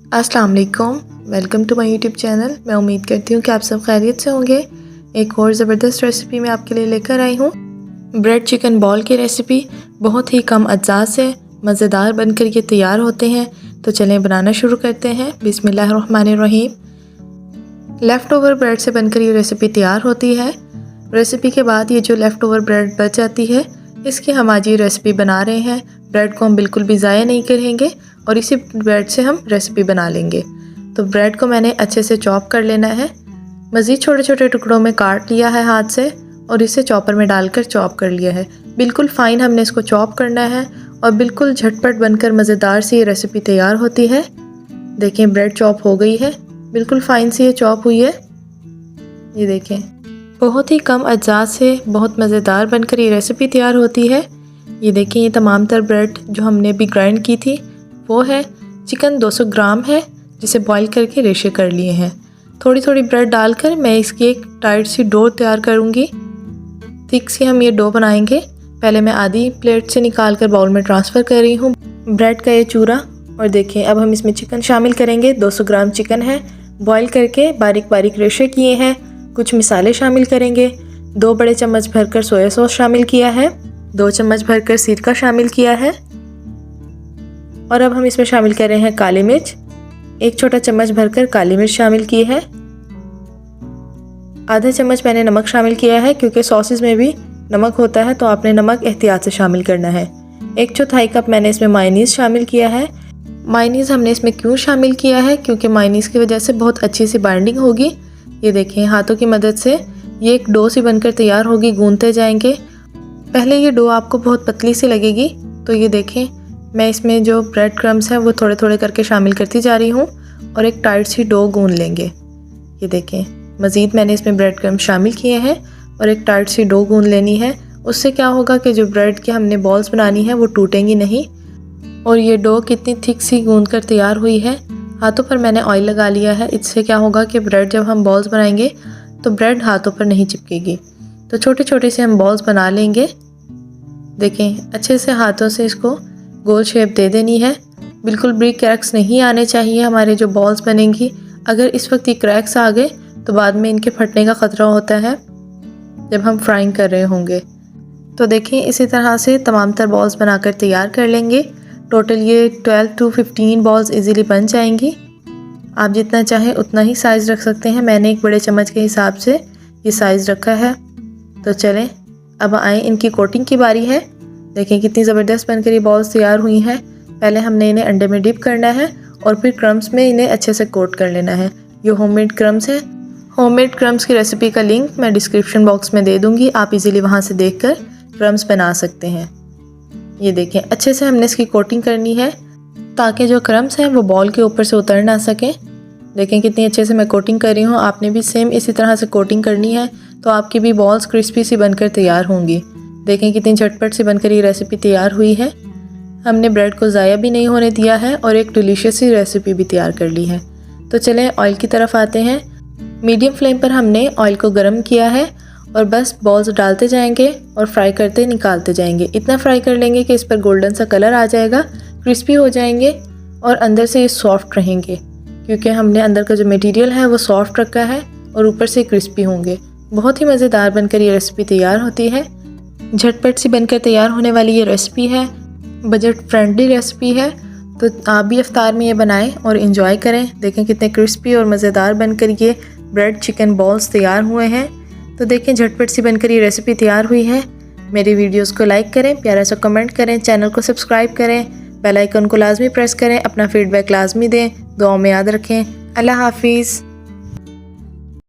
अस्सलाम वालेकुम, welcome to my YouTube channel. मैं उम्मीद करती हूँ कि आप सब खैरियत से होंगे। एक और ज़बरदस्त रेसिपी मैं आपके लिए लेकर आई हूँ। ब्रेड चिकन बॉल की रेसिपी बहुत ही कम अज्जा से मज़ेदार बनकर ये तैयार होते हैं। तो चलें बनाना शुरू करते हैं। बिस्मिल्लाहिर्रहमानिर्रहीम। लेफ़्ट ओवर ब्रेड से बनकर ये रेसिपी तैयार होती है। रेसिपी के बाद ये जो लेफ़्ट ओवर ब्रेड बच जाती है, इसकी हम आज ये रेसिपी बना रहे हैं। ब्रेड को हम बिल्कुल भी ज़ाया नहीं करेंगे और इसी ब्रेड से हम रेसिपी बना लेंगे। तो ब्रेड को मैंने अच्छे से चॉप कर लेना है। मज़ीद छोटे छोटे टुकड़ों में काट लिया है हाथ से और इसे चॉपर में डालकर चॉप कर लिया है। बिल्कुल फ़ाइन हमने इसको चॉप करना है और बिल्कुल झटपट बनकर मज़ेदार सी ये रेसिपी तैयार होती है। देखें, ब्रेड चॉप हो गई है, बिल्कुल फ़ाइन सी ये चॉप हुई है। ये देखें, बहुत ही कम अज्जा से बहुत मज़ेदार बनकर ये रेसिपी तैयार होती है। ये देखें, ये तमाम तर ब्रेड जो हमने भी ग्राइंड की थी वो है। चिकन 200 ग्राम है जिसे बॉईल करके रेशे कर लिए हैं। थोड़ी थोड़ी ब्रेड डालकर मैं इसकी एक टाइट सी डो तैयार करूँगी। थिक सी हम ये डो बनाएंगे। पहले मैं आधी प्लेट से निकाल कर बाउल में ट्रांसफ़र कर रही हूँ ब्रेड का ये चूरा। और देखें, अब हम इसमें चिकन शामिल करेंगे। 200 ग्राम चिकन है, बॉईल करके बारीक बारीक रेशे किए हैं। कुछ मिसाले शामिल करेंगे। 2 बड़े चम्मच भरकर सोया सॉस शामिल किया है, 2 चम्मच भरकर सिरका शामिल किया है। और अब हम इसमें शामिल कर रहे हैं काली मिर्च। 1 छोटा चम्मच भरकर काली मिर्च शामिल की है। आधा चम्मच मैंने नमक शामिल किया है, क्योंकि सॉसेस में भी नमक होता है तो आपने नमक एहतियात से शामिल करना है। 1/4 कप मैंने इसमें मायोनीज़ शामिल किया है। मायोनीज़ हमने इसमें क्यों शामिल किया है, क्योंकि मायोनीज़ की वजह से बहुत अच्छी सी बाइंडिंग होगी। ये देखें, हाथों की मदद से ये एक डो सी बनकर तैयार होगी। गूंथते जाएंगे। पहले ये डो आपको बहुत पतली सी लगेगी। तो ये देखें, मैं इसमें जो ब्रेड क्रम्स हैं वो थोड़े थोड़े करके शामिल करती जा रही हूँ और एक टाइट सी डो गूंथ लेंगे। ये देखें, मज़ीद मैंने इसमें ब्रेड क्रम्स शामिल किए हैं और एक टाइट सी डो गूंथ लेनी है। उससे क्या होगा कि जो ब्रेड की हमने बॉल्स बनानी है वो टूटेंगी नहीं। और ये डो कितनी थिक सी गूंथ कर तैयार हुई है। हाथों पर मैंने ऑयल लगा लिया है। इससे क्या होगा कि ब्रेड जब हम बॉल्स बनाएंगे तो ब्रेड हाथों पर नहीं चिपकेगी। तो छोटे छोटे से हम बॉल्स बना लेंगे। देखें, अच्छे से हाथों से इसको गोल शेप दे देनी है। बिल्कुल भी क्रैक्स नहीं आने चाहिए हमारे जो बॉल्स बनेंगी। अगर इस वक्त ये क्रैक्स आ गए तो बाद में इनके फटने का ख़तरा होता है जब हम फ्राइंग कर रहे होंगे। तो देखें, इसी तरह से तमाम तर बॉल्स बनाकर तैयार कर लेंगे। टोटल ये 12 to 15 बॉल्स इजीली बन जाएंगी। आप जितना चाहें उतना ही साइज़ रख सकते हैं। मैंने एक बड़े चम्मच के हिसाब से ये साइज़ रखा है। तो चलें, अब आए इनकी कोटिंग की बारी है। देखें कितनी ज़बरदस्त बनकर ये बॉल्स तैयार हुई हैं। पहले हमने इन्हें अंडे में डिप करना है और फिर क्रम्स में इन्हें अच्छे से कोट कर लेना है। ये होममेड क्रम्स है। होममेड क्रम्स की रेसिपी का लिंक मैं डिस्क्रिप्शन बॉक्स में दे दूँगी। आप इजीली वहाँ से देखकर क्रम्स बना सकते हैं। ये देखें, अच्छे से हमने इसकी कोटिंग करनी है ताकि जो क्रम्स हैं वो बॉल के ऊपर से उतर ना सकें। देखें कितनी अच्छे से मैं कोटिंग कर रही हूँ। आपने भी सेम इसी तरह से कोटिंग करनी है तो आपकी भी बॉल्स क्रिस्पी सी बनकर तैयार होंगी। देखें कितनी झटपट से बनकर ये रेसिपी तैयार हुई है। हमने ब्रेड को ज़ाया भी नहीं होने दिया है और एक डिलीशियस सी रेसिपी भी तैयार कर ली है। तो चलें ऑयल की तरफ आते हैं। मीडियम फ्लेम पर हमने ऑयल को गर्म किया है और बस बॉल्स डालते जाएंगे और फ्राई करते निकालते जाएंगे। इतना फ्राई कर लेंगे कि इस पर गोल्डन सा कलर आ जाएगा, क्रिस्पी हो जाएंगे और अंदर से ये सॉफ्ट रहेंगे, क्योंकि हमने अंदर का जो मटेरियल है वो सॉफ्ट रखा है और ऊपर से क्रिस्पी होंगे। बहुत ही मज़ेदार बनकर ये रेसिपी तैयार होती है। झटपट सी बनकर तैयार होने वाली ये रेसिपी है। बजट फ्रेंडली रेसिपी है। तो आप भी इफ्तार में ये बनाएं और इन्जॉय करें। देखें कितने क्रिस्पी और मज़ेदार बनकर ये ब्रेड चिकन बॉल्स तैयार हुए हैं। तो देखें, झटपट सी बनकर ये रेसिपी तैयार हुई है। मेरी वीडियोस को लाइक करें, प्यारा सा कमेंट करें, चैनल को सब्सक्राइब करें, बेल आइकन को लाजमी प्रेस करें, अपना फीडबैक लाजमी दें। दुआ में याद रखें। अल्लाह हाफिज़।